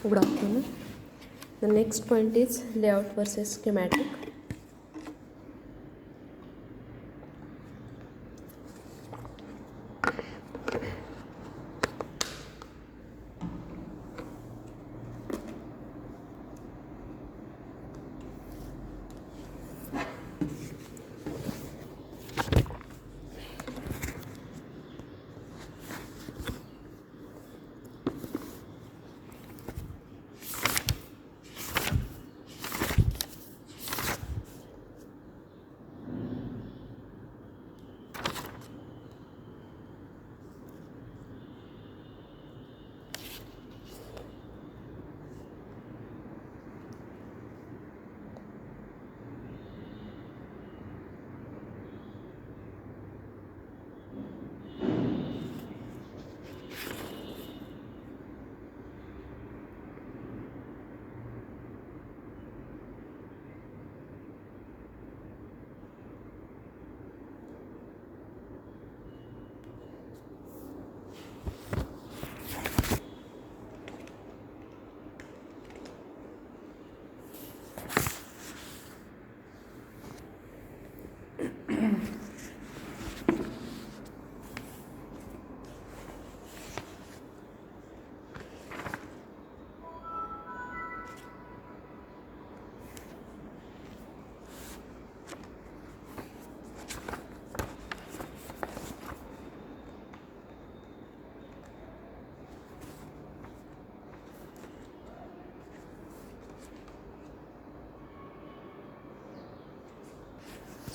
Good afternoon. The next point is layout versus schematic.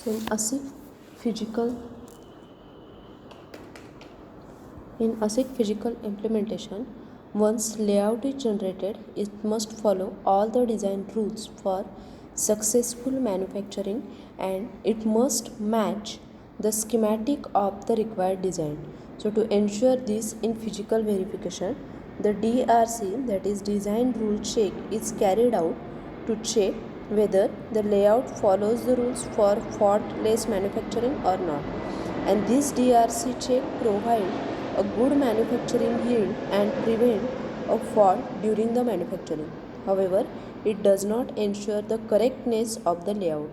So in ASIC physical implementation, once layout is generated, it must follow all the design rules for successful manufacturing, and it must match the schematic of the required design. So to ensure this in physical verification, the DRC, that is design rule check, is carried out to check whether the layout follows the rules for faultless manufacturing or not. And this DRC check provides a good manufacturing yield and prevent a fault during the manufacturing. However, it does not ensure the correctness of the layout,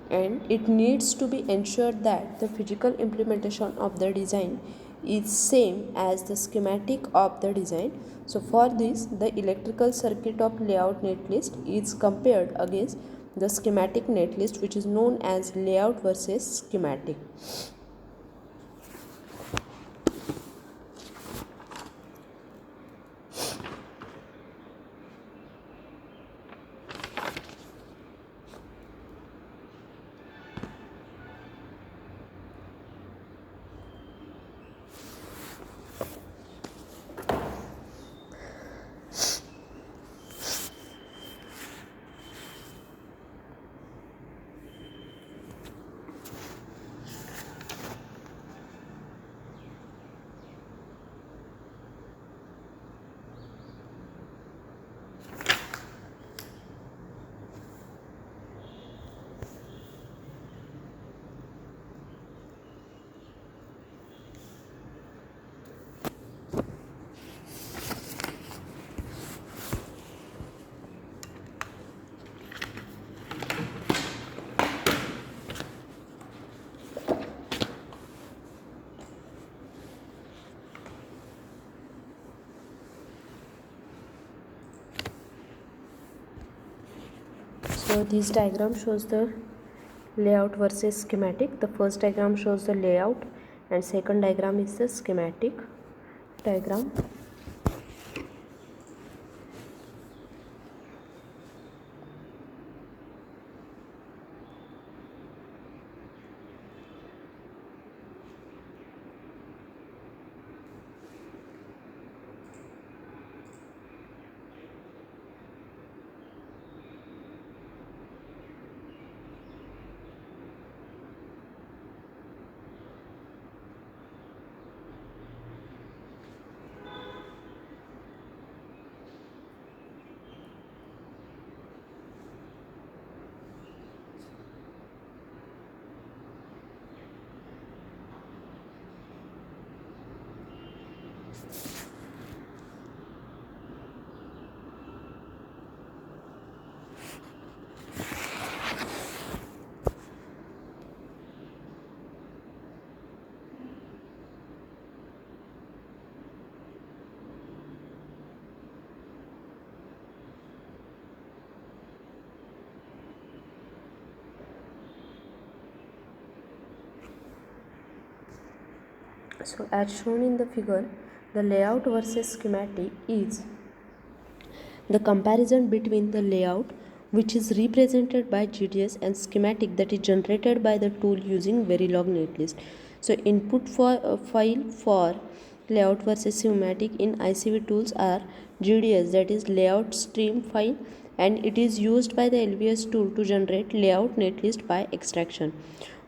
and it needs to be ensured that the physical implementation of the design is same as the schematic of the design. So for this, the electrical circuit of layout netlist is compared against the schematic netlist, which is known as layout versus schematic. So this diagram shows the layout versus schematic. The first diagram shows the layout and second diagram is the schematic diagram. So as shown in the figure, the layout versus schematic is the comparison between the layout, which is represented by GDS, and schematic, that is generated by the tool using Verilog netlist. So input for file for layout versus schematic in ICV tools are GDS, that is layout stream file, and it is used by the LVS tool to generate layout netlist by extraction,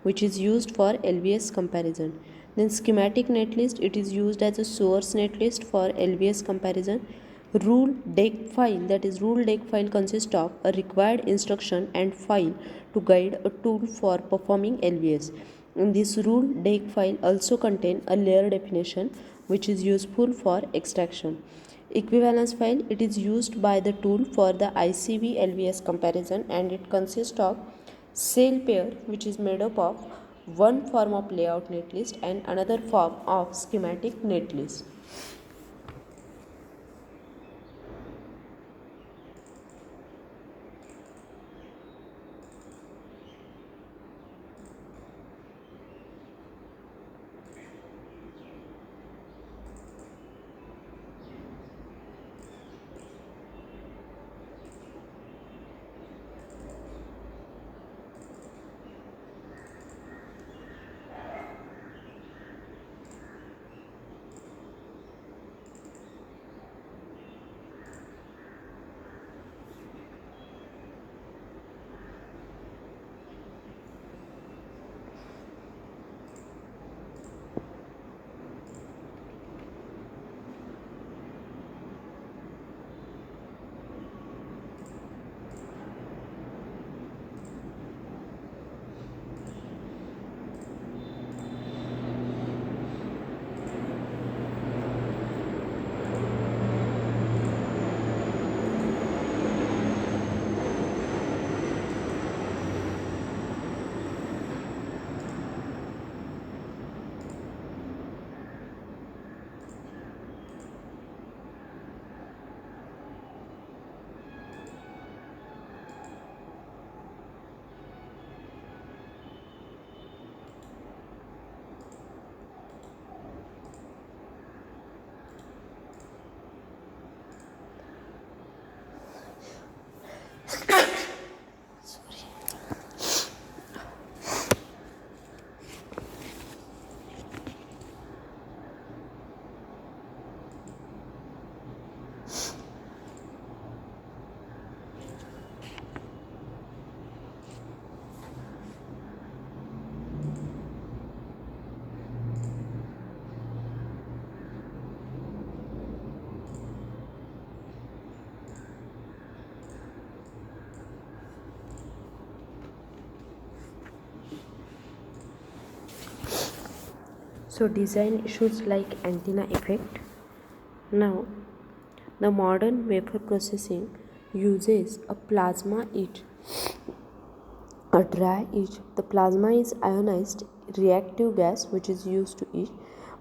which is used for LVS comparison. Then schematic netlist, it is used as a source netlist for LVS comparison. Rule deck file, that is rule deck file, consists of a required instruction and file to guide a tool for performing LVS. And this rule deck file also contain a layer definition, which is useful for extraction. Equivalence file, it is used by the tool for the ICV LVS comparison, and it consists of cell pair, which is made up of one form of layout netlist and another form of schematic netlist. So design issues like antenna effect. Now, the modern wafer processing uses a plasma etch, a dry etch. The plasma is ionized reactive gas which is used to etch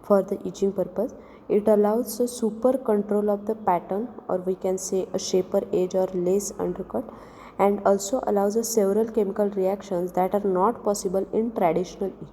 for the etching purpose. It allows a super control of the pattern, or we can say a shaper edge or lace undercut, and also allows us several chemical reactions that are not possible in traditional etch.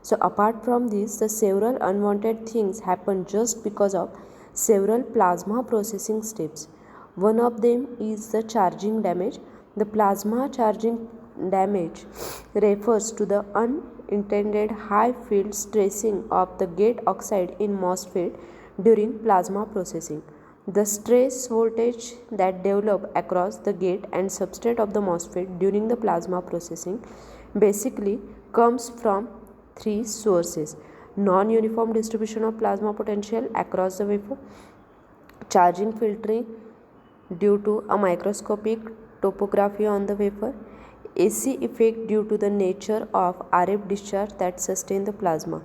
So apart from this, the several unwanted things happen just because of several plasma processing steps. One of them is the charging damage. The plasma charging damage refers to the unintended high field stressing of the gate oxide in MOSFET during plasma processing. The stress voltage that develop across the gate and substrate of the MOSFET during the plasma processing basically comes from three sources: non-uniform distribution of plasma potential across the wafer, charging filtering due to a microscopic topography on the wafer, AC effect due to the nature of RF discharge that sustain the plasma.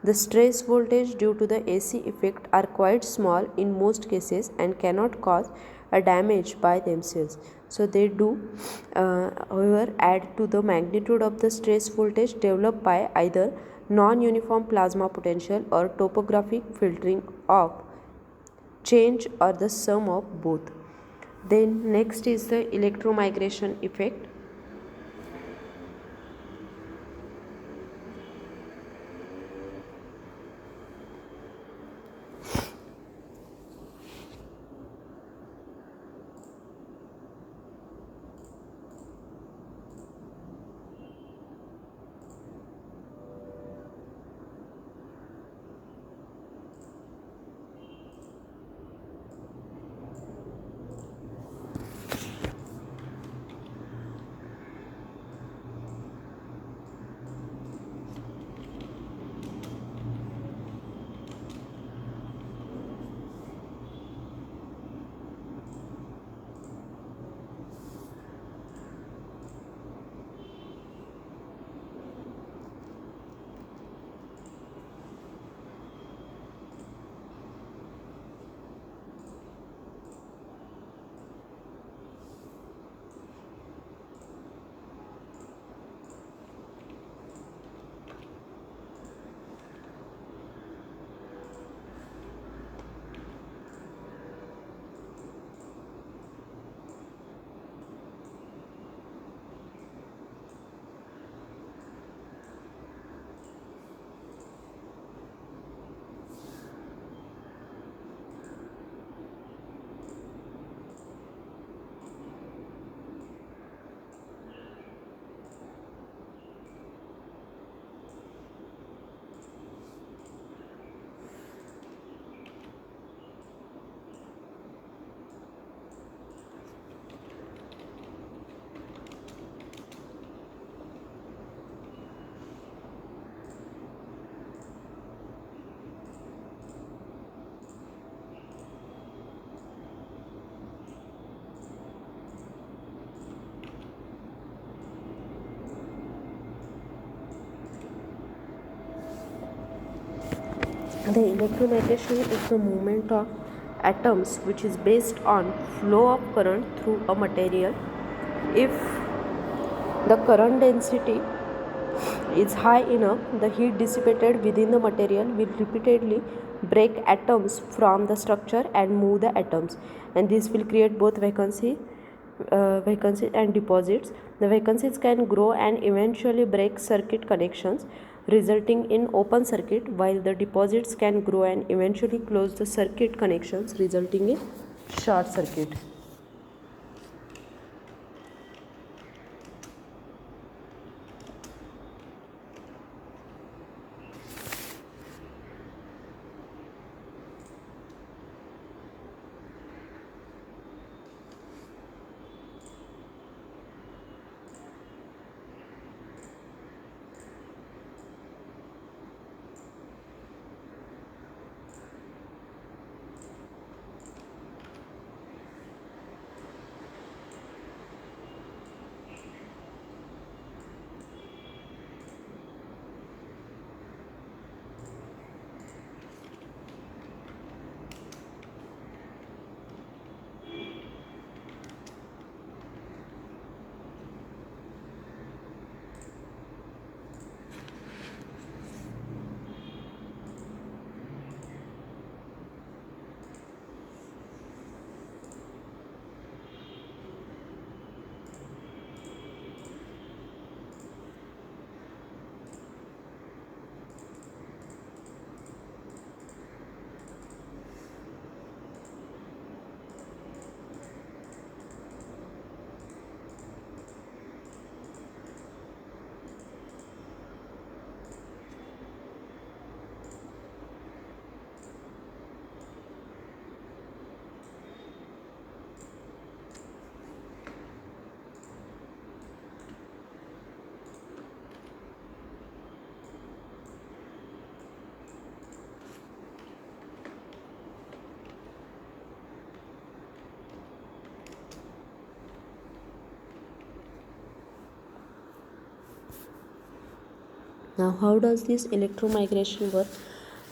The stress voltage due to the AC effect are quite small in most cases and cannot cause a damage by themselves. So they do, however, add to the magnitude of the stress voltage developed by either non-uniform plasma potential or topographic filtering of change, or the sum of both. Then next is the electromigration effect. The electromigration is the movement of atoms which is based on flow of current through a material. If the current density is high enough, the heat dissipated within the material will repeatedly break atoms from the structure and move the atoms, and this will create both vacancies and deposits. The vacancies can grow and eventually break circuit connections, resulting in open circuit, while the deposits can grow and eventually close the circuit connections, resulting in short circuit. Now, how does this electromigration work?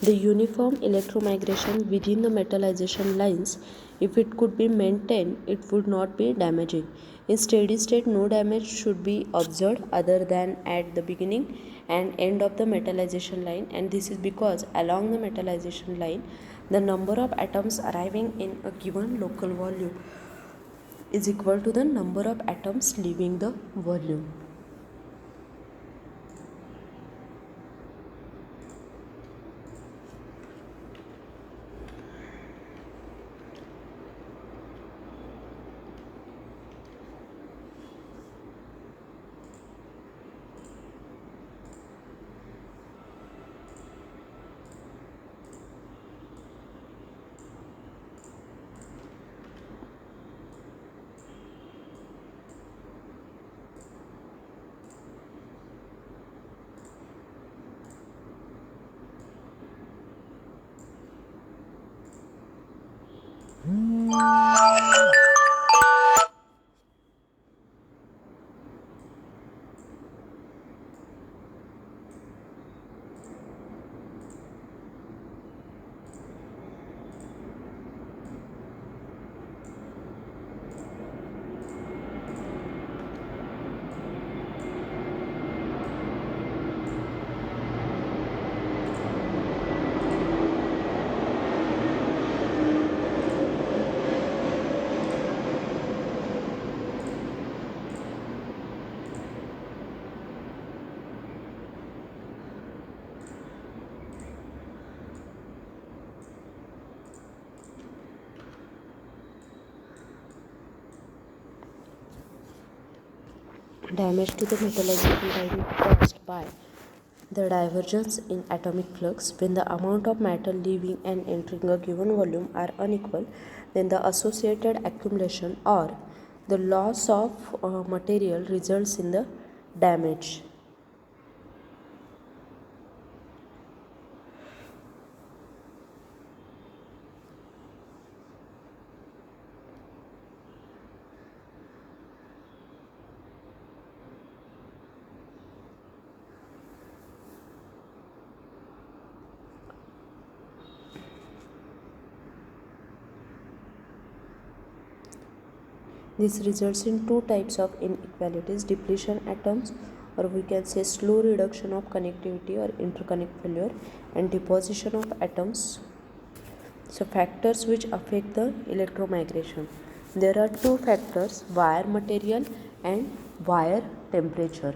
The uniform electromigration within the metallization lines, if it could be maintained, it would not be damaging. In steady state, no damage should be observed other than at the beginning and end of the metallization line, and this is because along the metallization line, the number of atoms arriving in a given local volume is equal to the number of atoms leaving the volume. Damage to the metallization line is caused by the divergence in atomic flux. When the amount of matter leaving and entering a given volume are unequal, then the associated accumulation or the loss of material results in the damage. This results in two types of inequalities: depletion atoms, or we can say slow reduction of conductivity or interconnect failure, and deposition of atoms. So factors which affect the electromigration. There are two factors: wire material and wire temperature.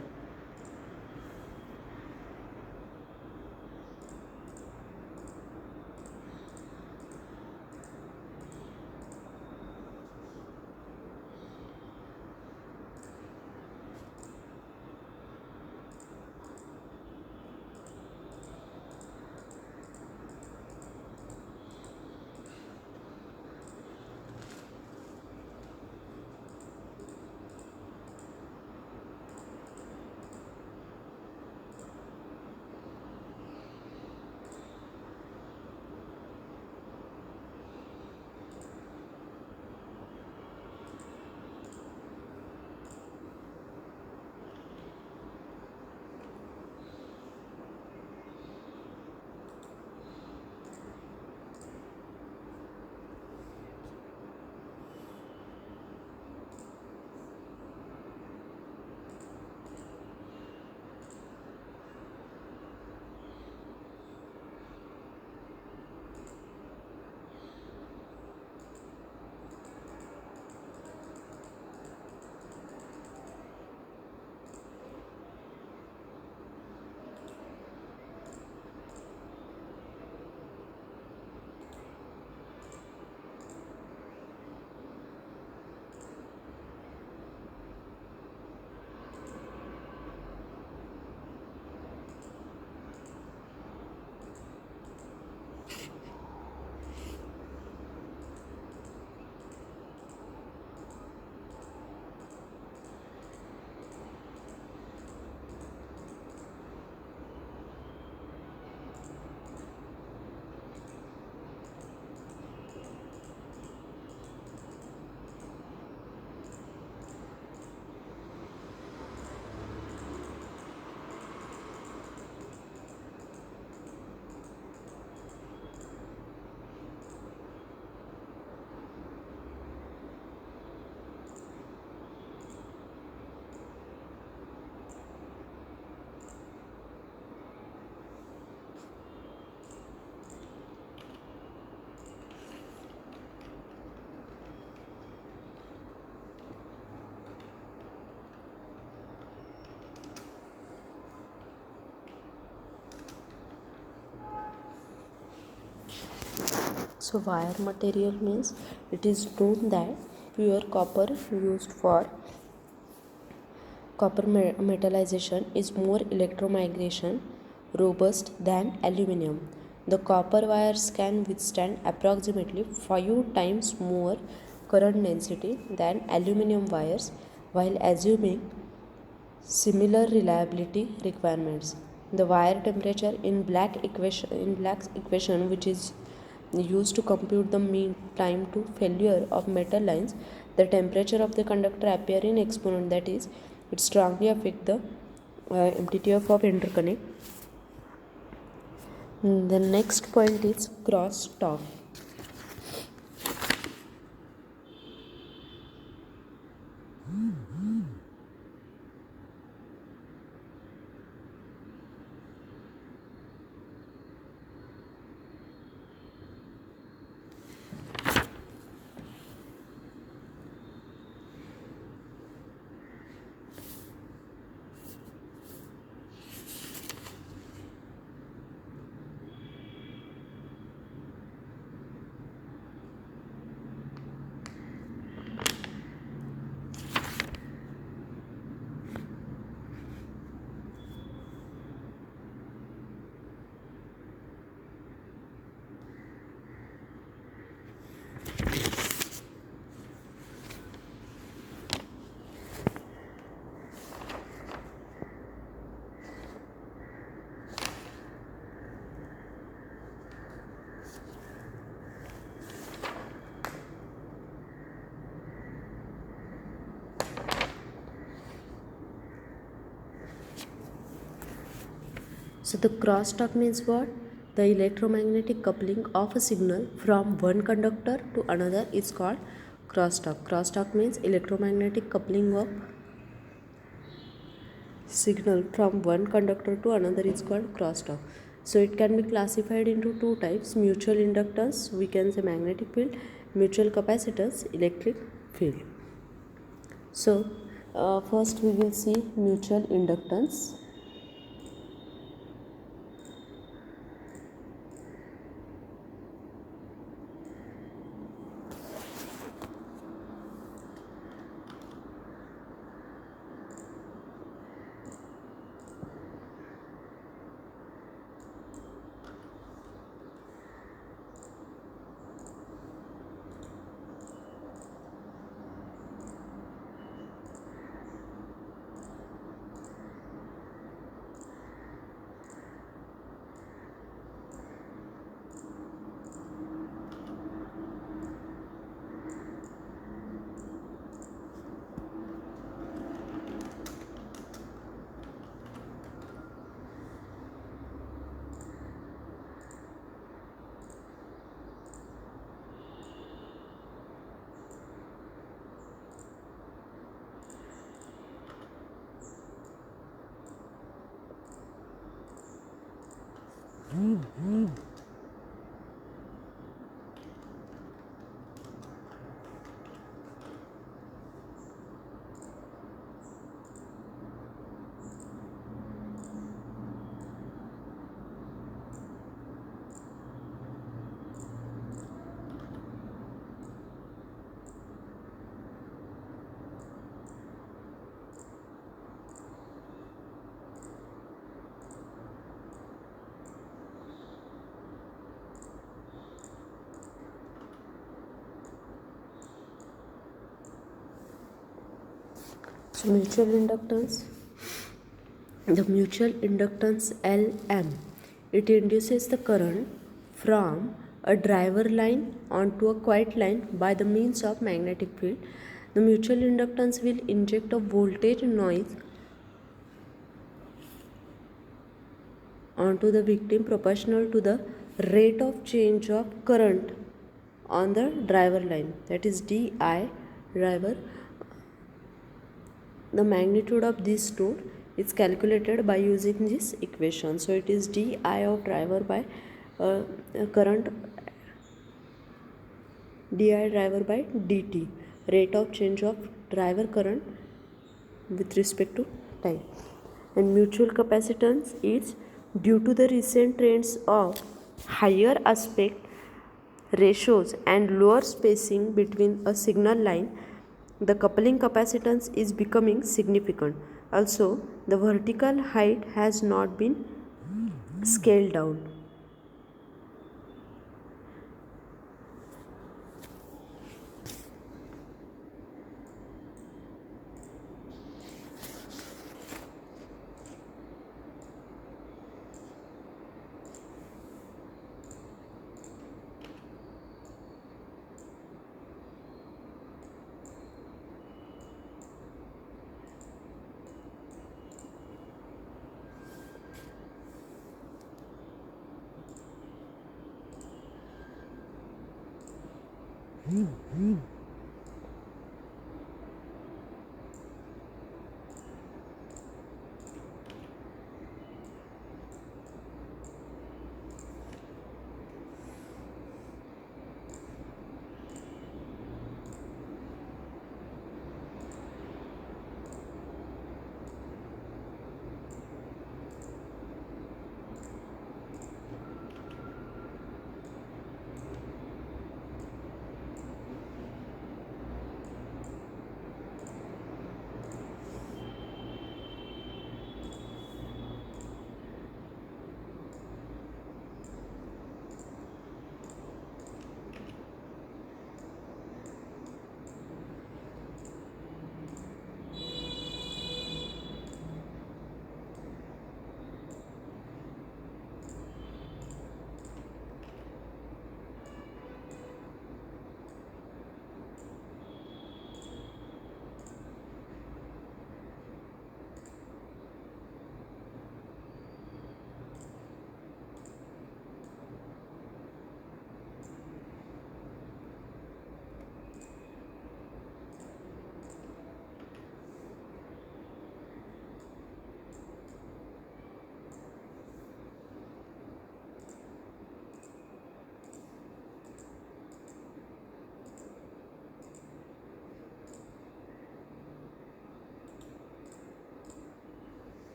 So wire material means it is known that pure copper used for copper metallization is more electromigration robust than aluminum. The copper wires can withstand approximately 5 times more current density than aluminum wires while assuming similar reliability requirements. The wire temperature in Black's equation, which is used to compute the mean time to failure of metal lines, the temperature of the conductor appear in exponent, that is, it strongly affect the MTTF of interconnect. The next point is cross talk. So the crosstalk means what? The electromagnetic coupling of a signal from one conductor to another is called Crosstalk. Crosstalk means electromagnetic coupling of signal from one conductor to another is called crosstalk. So it can be classified into two types: mutual inductance, we can say magnetic field; mutual capacitance, electric field. So first we will see mutual inductance. So mutual inductance, the mutual inductance Lm, it induces the current from a driver line onto a quiet line by the means of magnetic field. The mutual inductance will inject a voltage noise onto the victim proportional to the rate of change of current on the driver line, that is di driver. The magnitude of this node is calculated by using this equation. So it is di of driver by current di driver by dt, rate of change of driver current with respect to time. And mutual capacitance is due to the recent trends of higher aspect ratios and lower spacing between a signal line, the coupling capacitance is becoming significant. Also, the vertical height has not been scaled down.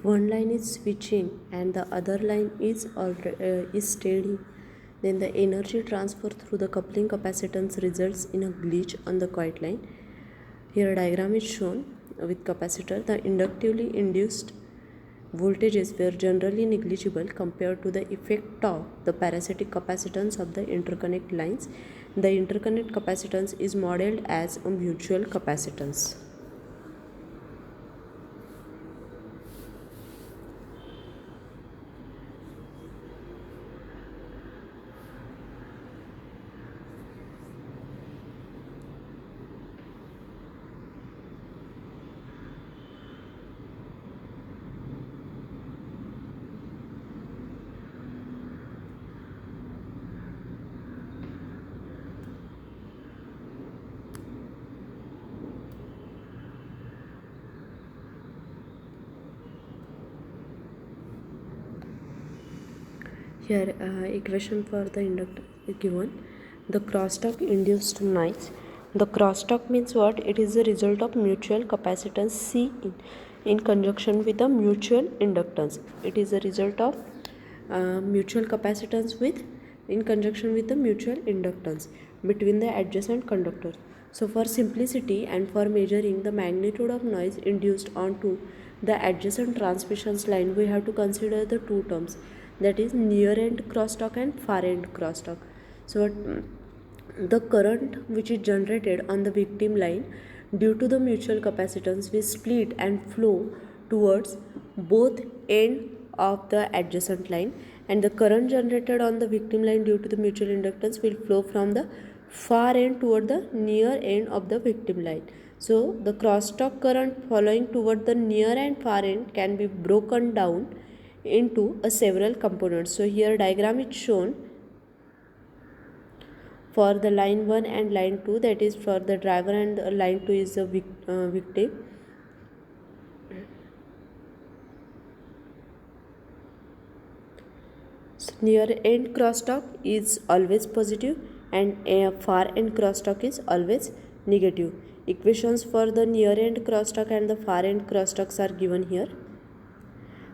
one line is switching and the other line is steady, then the energy transfer through the coupling capacitance results in a glitch on the quiet line. Here a diagram is shown with capacitor. The inductively induced voltages were generally negligible compared to the effect of the parasitic capacitance of the interconnect lines. The interconnect capacitance is modeled as a mutual capacitance. Here equation for the inductor is given. The crosstalk induced noise. The crosstalk means what? It is the result of mutual capacitance C in conjunction with the mutual inductance. It is the result of mutual capacitance in conjunction with the mutual inductance between the adjacent conductors. So for simplicity and for measuring the magnitude of noise induced onto the adjacent transmission line, we have to consider the two terms, that is near end crosstalk and far end crosstalk. So the current which is generated on the victim line due to the mutual capacitance will split and flow towards both end of the adjacent line, and the current generated on the victim line due to the mutual inductance will flow from the far end toward the near end of the victim line. So the crosstalk current following toward the near and far end can be broken down into several components. So here diagram is shown for the line 1 and line 2, that is for the driver, and line 2 is the victim. So near end crosstalk is always positive and far end crosstalk is always negative. Equations for the near end crosstalk and the far end crosstalks are given here.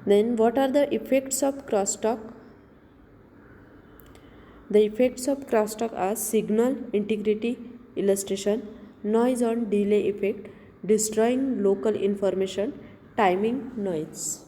Then what are the effects of crosstalk? The effects of crosstalk are signal integrity illustration, noise on delay effect, destroying local information, timing noise.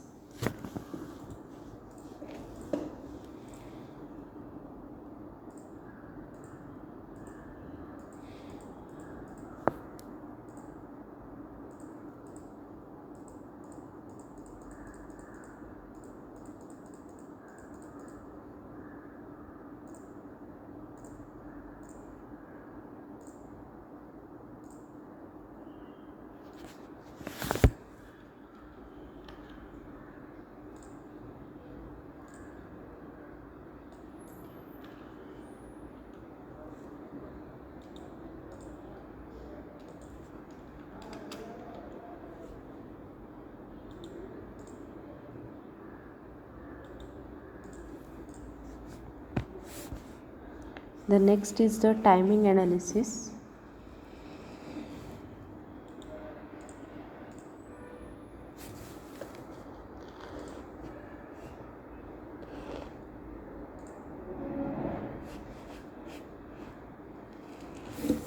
The next is the timing analysis.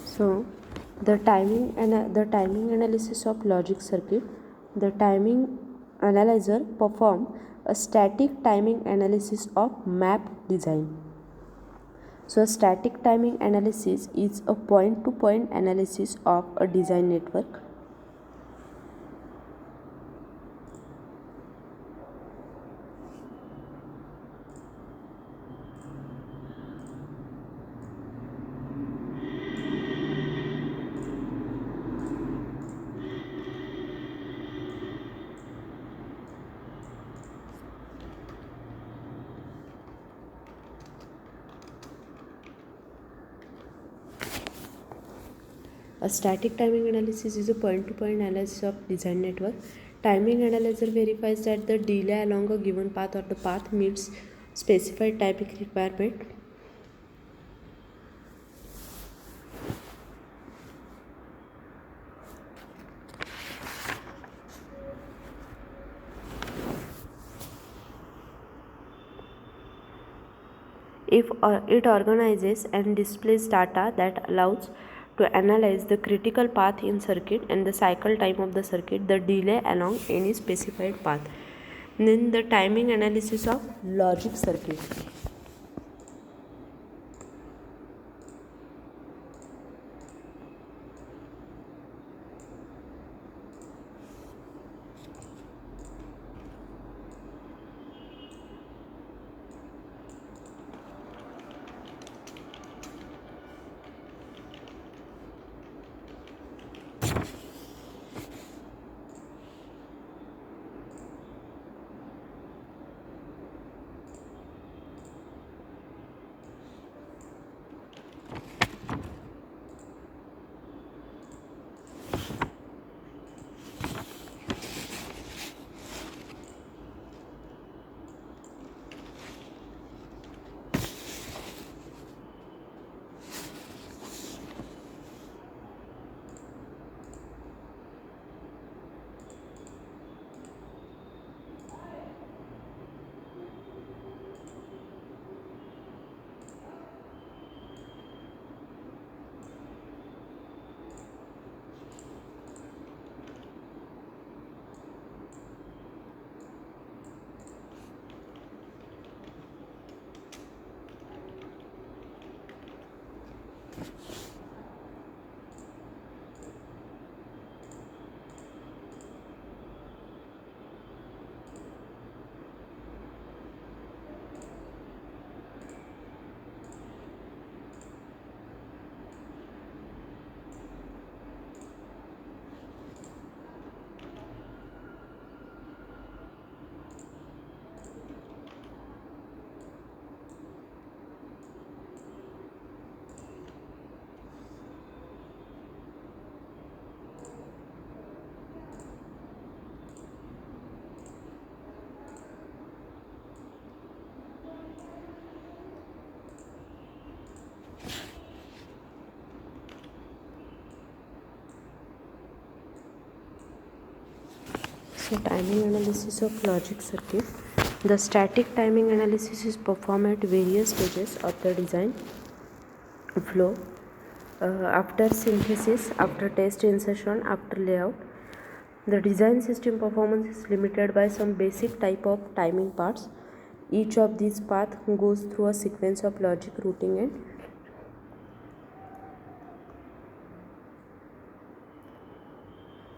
So the timing analysis of logic circuit. The timing analyzer perform a static timing analysis of map design. So static timing analysis is a point-to-point analysis of a design network. A static timing analysis is a point-to-point analysis of design network. Timing analyzer verifies that the delay along a given path or the path meets specified timing requirement. If it organizes and displays data that allows to analyze the critical path in circuit and the cycle time of the circuit, the delay along any specified path. Then the timing analysis of logic circuit. So timing analysis of logic circuit. The static timing analysis is performed at various stages of the design flow, after synthesis, after test insertion, after layout. The design system performance is limited by some basic type of timing parts. Each of these paths goes through a sequence of logic routing and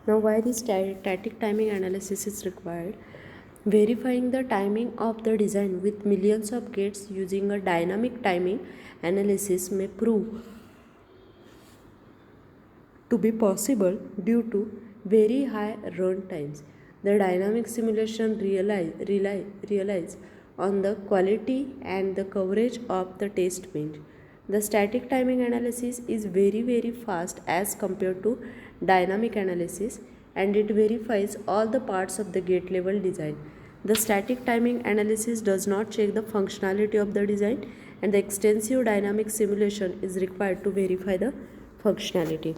now why this static timing analysis is required? Verifying the timing of the design with millions of gates using a dynamic timing analysis may prove to be possible due to very high run times. The dynamic simulation relies on the quality and the coverage of the test bench. The static timing analysis is very fast as compared to dynamic analysis, and it verifies all the parts of the gate level design. The static timing analysis does not check the functionality of the design, and the extensive dynamic simulation is required to verify the functionality.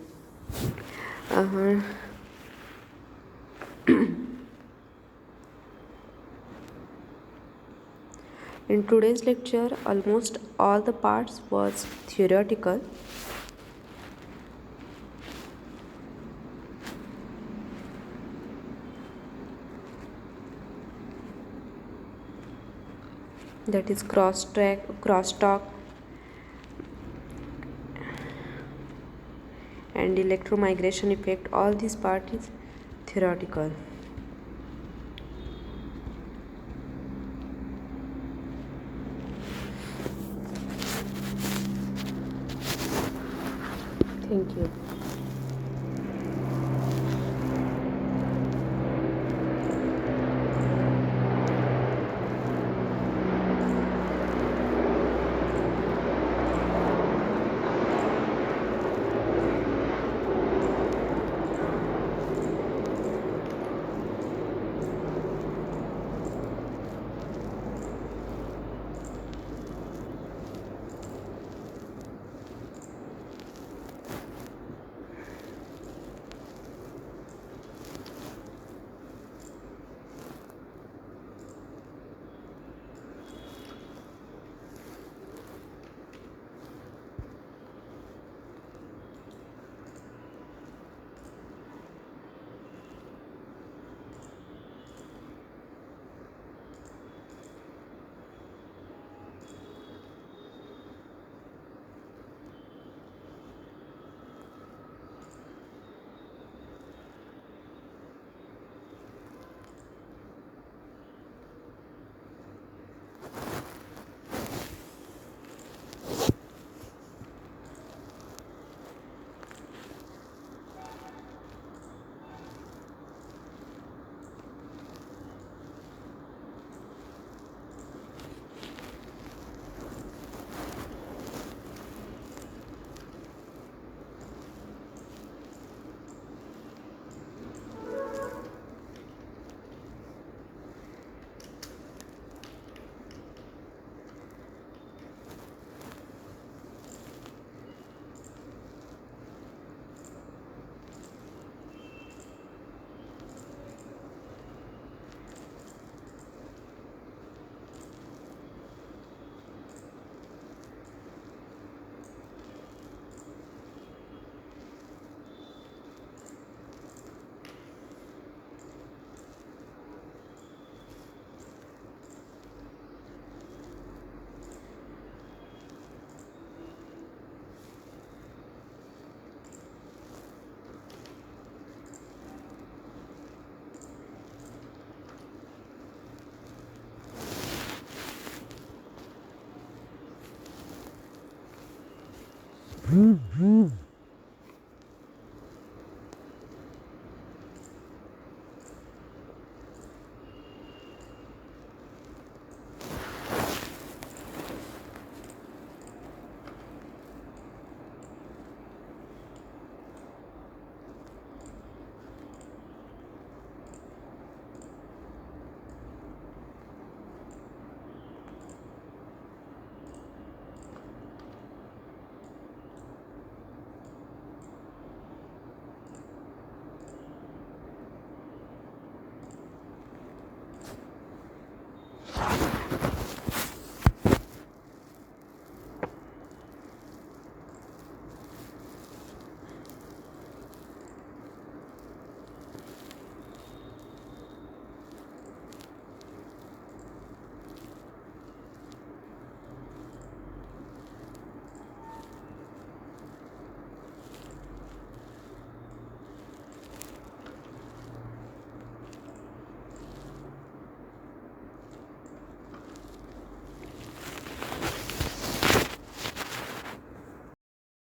In today's lecture, almost all the parts was theoretical. That is crosstalk and electromigration effect. All this part is theoretical. Thank you.